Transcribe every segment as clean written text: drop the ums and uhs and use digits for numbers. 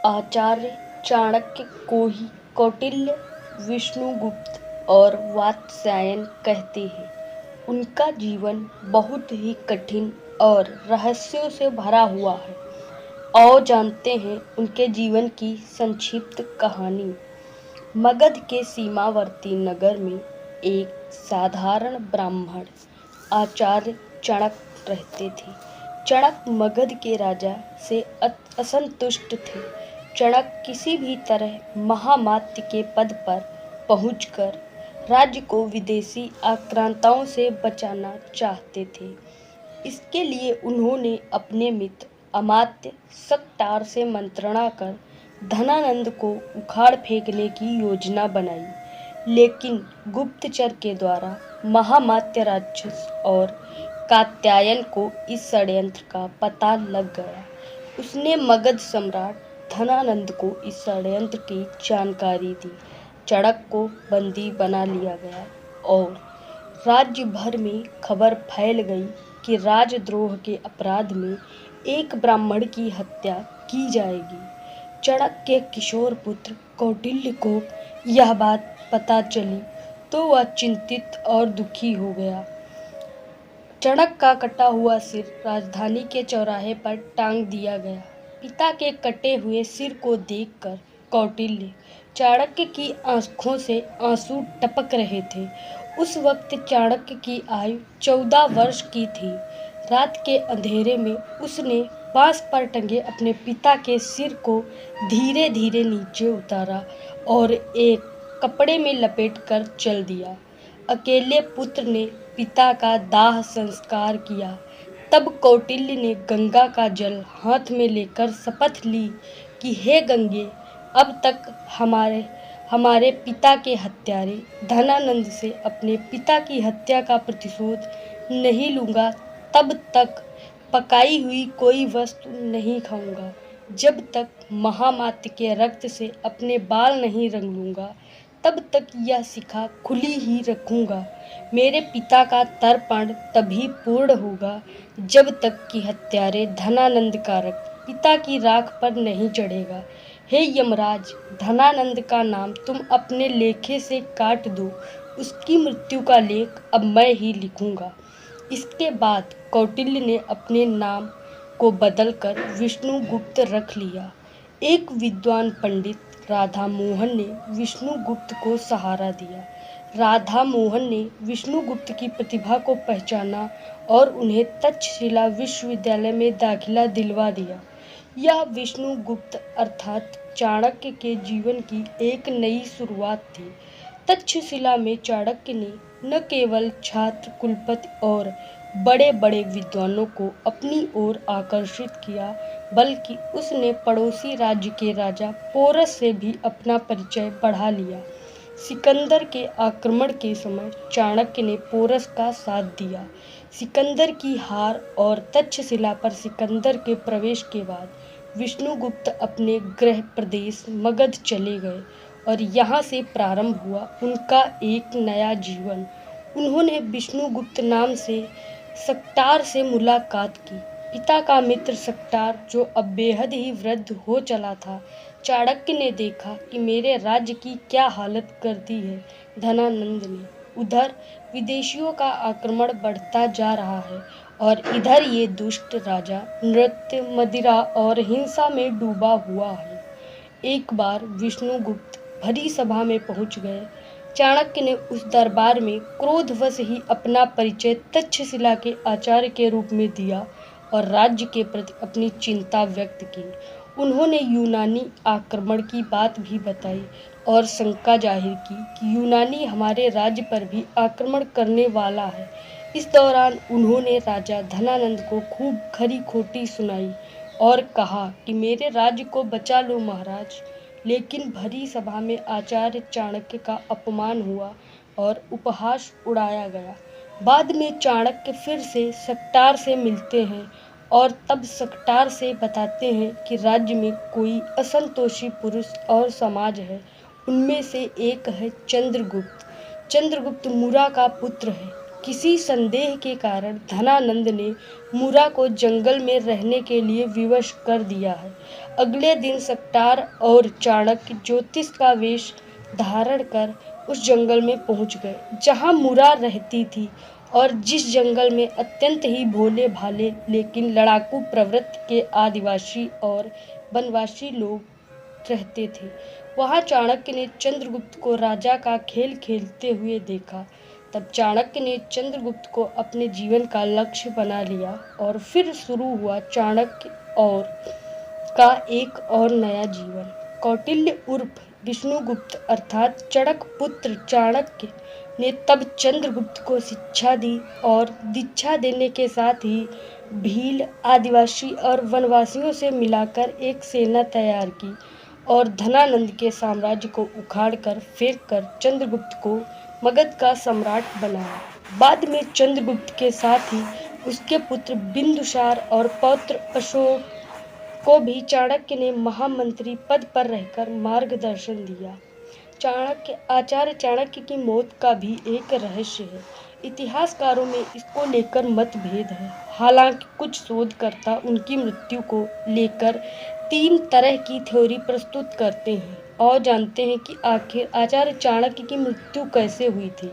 आचार्य चाणक्य को ही कौटिल्य, विष्णुगुप्त और वात्स्यायन कहते हैं। उनका जीवन बहुत ही कठिन और रहस्यों से भरा हुआ है। आओ जानते हैं उनके जीवन की संक्षिप्त कहानी। मगध के सीमावर्ती नगर में एक साधारण ब्राह्मण आचार्य चाणक्य रहते थे। चाणक्य मगध के राजा से असंतुष्ट थे। चाणक्य किसी भी तरह महामात्य के पद पर पहुंचकर राज्य को विदेशी आक्रांताओं से बचाना चाहते थे। इसके लिए उन्होंने अपने मित्र अमात्य सक्टार से मंत्रणा कर धनानंद को उखाड़ फेंकने की योजना बनाई, लेकिन गुप्तचर के द्वारा महामात्य राक्षस और कात्यायन को इस षड्यंत्र का पता लग गया। उसने मगध सम्राट धनानंद को इस षड्यंत्र की जानकारी दी। चाणक्य को बंदी बना लिया गया और राज्य भर में खबर फैल गई कि राजद्रोह के अपराध में एक ब्राह्मण की हत्या की जाएगी। चाणक्य के किशोर पुत्र कौटिल्य को यह बात पता चली तो वह चिंतित और दुखी हो गया। चाणक्य का कटा हुआ सिर राजधानी के चौराहे पर टांग दिया गया। पिता के कटे हुए सिर को देखकर कौटिल्य चाणक्य की आंखों से आंसू टपक रहे थे। उस वक्त चाणक्य की आयु 14 वर्ष की थी। रात के अंधेरे में उसने बांस पर टंगे अपने पिता के सिर को धीरे धीरे नीचे उतारा और एक कपड़े में लपेटकर चल दिया। अकेले पुत्र ने पिता का दाह संस्कार किया। तब कौटिल्य ने गंगा का जल हाथ में लेकर शपथ ली कि हे गंगे, अब तक हमारे पिता के हत्यारे धनानंद से अपने पिता की हत्या का प्रतिशोध नहीं लूंगा, तब तक पकाई हुई कोई वस्तु नहीं खाऊंगा, जब तक महामात्य के रक्त से अपने बाल नहीं रंग लूंगा, तब तक यह शिखा खुली ही रखूंगा। मेरे पिता का तर्पण तभी पूर्ण होगा जब तक कि हत्यारे धनानंद का रक्त पिता की राख पर नहीं चढ़ेगा। हे यमराज, धनानंद का नाम तुम अपने लेखे से काट दो, उसकी मृत्यु का लेख अब मैं ही लिखूंगा। इसके बाद कौटिल्य ने अपने नाम को बदलकर विष्णुगुप्त रख लिया। एक विद्वान पंडित राधा मोहन ने विष्णुगुप्त को सहारा दिया। राधा मोहन ने विष्णुगुप्त की प्रतिभा को पहचाना और उन्हें तक्षशिला विश्वविद्यालय में दाखिला दिलवा दिया। यह विष्णुगुप्त अर्थात चाणक्य के जीवन की एक नई शुरुआत थी। तक्षशिला में चाणक्य ने न केवल छात्र, कुलपति और बड़े बड़े विद्वानों को अपनी ओर आकर्षित किया, बल्कि उसने पड़ोसी राज्य के राजा पोरस से भी अपना परिचय बढ़ा लिया। सिकंदर के आक्रमण के समय चाणक्य ने पोरस का साथ दिया। सिकंदर की हार और तक्षशिला पर सिकंदर के प्रवेश के बाद विष्णुगुप्त अपने गृह प्रदेश मगध चले गए और यहाँ से प्रारंभ हुआ उनका एक नया जीवन। उन्होंने विष्णुगुप्त नाम से सक्टार से मुलाकात की। पिता का मित्र सक्टार, जो अब बेहद ही वृद्ध हो चला था, चाणक्य ने देखा कि मेरे राज्य की क्या हालत कर दी है धनानंद ने। उधर विदेशियों का आक्रमण बढ़ता जा रहा है और इधर ये दुष्ट राजा नृत्य, मदिरा और हिंसा में डूबा हुआ है। एक बार विष्णुगुप्त भरी सभा में पहुंच गए। चाणक्य ने उस दरबार में क्रोधवश ही अपना परिचय तक्षशिला के आचार्य के रूप में दिया और राज्य के प्रति अपनी चिंता व्यक्त की। उन्होंने यूनानी आक्रमण की बात भी बताई और शंका जाहिर की कि यूनानी हमारे राज्य पर भी आक्रमण करने वाला है। इस दौरान उन्होंने राजा धनानंद को खूब खरी खोटी सुनाई और कहा कि मेरे राज्य को बचा लो महाराज। लेकिन भरी सभा में आचार्य चाणक्य का अपमान हुआ और उपहास उड़ाया गया। बाद में चाणक्य फिर से सक्टार से मिलते हैं और तब सक्टार से बताते हैं कि राज्य में कोई असंतोषी पुरुष और समाज है। उनमें से एक है चंद्रगुप्त। चंद्रगुप्त मुरा का पुत्र है, किसी संदेह के कारण धनानंद ने मुरा को जंगल में रहने के लिए विवश कर दिया है। अगले दिन सकटार और चाणक्य ज्योतिष का वेश धारण कर उस जंगल में पहुंच गए जहां मुरा रहती थी और जिस जंगल में अत्यंत ही भोले भाले लेकिन लड़ाकू प्रवृत्ति के आदिवासी और वनवासी लोग रहते थे। वहां चाणक्य ने चंद्रगुप्त को राजा का खेल खेलते हुए देखा। तब चाणक्य ने चंद्रगुप्त को अपने जीवन का लक्ष्य बना लिया और फिर शुरू हुआ चाणक्य और का एक और नया जीवन। कौटिल्य उर्फ विष्णुगुप्त अर्थात चड़क पुत्र चाणक्य ने तब चंद्रगुप्त को शिक्षा दी और दीक्षा देने के साथ ही भील आदिवासी और वनवासियों से मिलाकर एक सेना तैयार की और धनानंद के साम्राज्य को उखाड़कर फेंककर चंद्रगुप्त को मगध का सम्राट बनाया। बाद में चंद्रगुप्त के साथ ही उसके पुत्र बिंदुसार और पौत्र अशोक को भी चाणक्य ने महामंत्री पद पर रहकर मार्गदर्शन दिया। आचार्य चाणक्य की मौत का भी एक रहस्य है। इतिहासकारों में इसको लेकर मतभेद है। हालांकि कुछ शोधकर्ता उनकी मृत्यु को लेकर 3 तरह की थ्योरी प्रस्तुत करते हैं और जानते हैं कि आखिर आचार्य चाणक्य की मृत्यु कैसे हुई थी।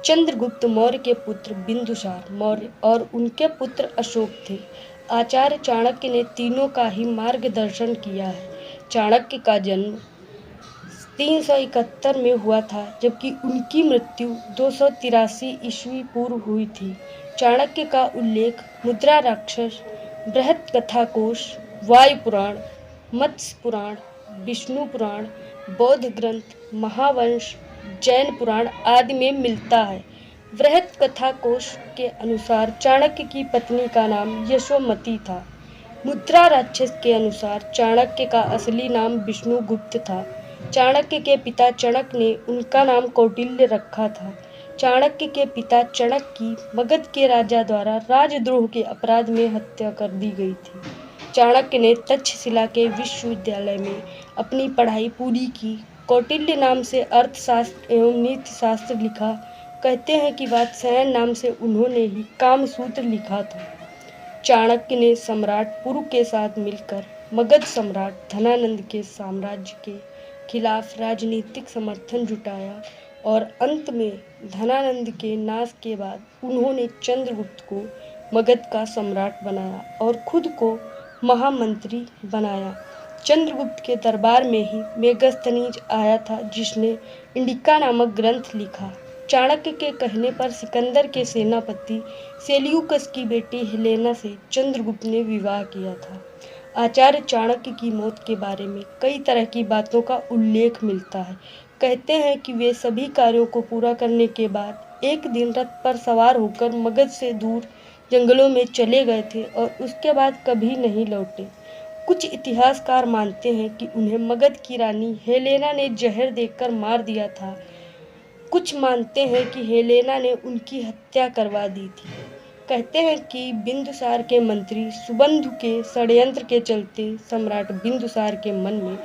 चंद्रगुप्त मौर्य के पुत्र बिंदुसार मौर्य और उनके पुत्र अशोक थे। आचार्य चाणक्य ने तीनों का ही मार्गदर्शन किया है। चाणक्य का जन्म 371 में हुआ था जबकि उनकी मृत्यु 283 ईस्वी पूर्व हुई थी। चाणक्य का उल्लेख मुद्रा राक्षस, बृहत कथा कोश, वायु पुराण, मत्स्य पुराण, विष्णु पुराण, बौद्ध ग्रंथ, महावंश, जैन पुराण आदि में मिलता है। बृहत कथा कोश के अनुसार चाणक्य की पत्नी का नाम यशोमती था। मुद्रा राक्षस के अनुसार चाणक्य का असली नाम विष्णुगुप्त था। चाणक्य के पिता चणक ने उनका नाम कौटिल्य रखा था। चाणक्य के पिता चणक की मगध के राजा द्वारा राजद्रोह के अपराध में हत्या कर दी गई थी। चाणक्य ने तक्षशिला के विश्वविद्यालय में अपनी पढ़ाई पूरी की। कौटिल्य नाम से अर्थशास्त्र एवं नीतिशास्त्र लिखा। कहते हैं कि वात्स्यायन नाम से उन्होंने ही कामसूत्र लिखा था। चाणक्य ने सम्राट पुरु के साथ मिलकर मगध सम्राट धनानंद के साम्राज्य के खिलाफ राजनीतिक समर्थन जुटाया और अंत में धनानंद के नाश के बाद उन्होंने चंद्रगुप्त को मगध का सम्राट बनाया और खुद को महामंत्री बनाया। चंद्रगुप्त के दरबार में ही मेगस्थनीज आया था जिसने इंडिका नामक ग्रंथ लिखा। चाणक्य के कहने पर सिकंदर के सेनापति सेल्यूकस की बेटी हेलेना से चंद्रगुप्त ने विवाह किया था। आचार्य चाणक्य की मौत के बारे में कई तरह की बातों का उल्लेख मिलता है। कहते हैं कि वे सभी कार्यों को पूरा करने के बाद एक दिन रथ पर सवार होकर मगध से दूर जंगलों में चले गए थे और उसके बाद कभी नहीं लौटे। कुछ इतिहासकार मानते हैं कि उन्हें मगध की रानी हेलेना ने जहर देकर मार दिया था। कुछ मानते हैं कि हेलेना ने उनकी हत्या करवा दी थी। कहते हैं कि बिंदुसार के मंत्री सुबंधु के षड्यंत्र के चलते सम्राट बिंदुसार के मन में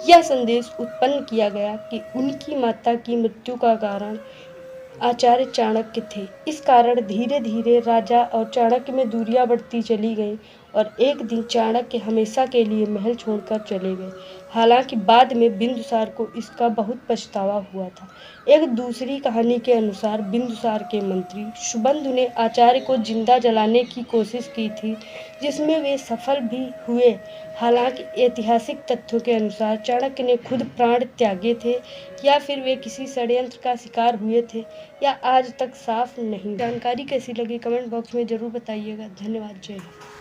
यह संदेश उत्पन्न किया गया कि उनकी माता की मृत्यु का कारण आचार्य चाणक्य थे। इस कारण धीरे धीरे राजा और चाणक्य में दूरियां बढ़ती चली गई और एक दिन चाणक्य हमेशा के लिए महल छोड़कर चले गए। हालांकि बाद में बिंदुसार को इसका बहुत पछतावा हुआ था। एक दूसरी कहानी के अनुसार बिंदुसार के मंत्री सुबंधु ने आचार्य को जिंदा जलाने की कोशिश की थी जिसमें वे सफल भी हुए। हालांकि ऐतिहासिक तथ्यों के अनुसार चाणक्य ने खुद प्राण त्यागे थे या फिर वे किसी षड्यंत्र का शिकार हुए थे या आज तक साफ नहीं। जानकारी कैसी लगी कमेंट बॉक्स में जरूर बताइएगा। धन्यवाद। जय हिंद।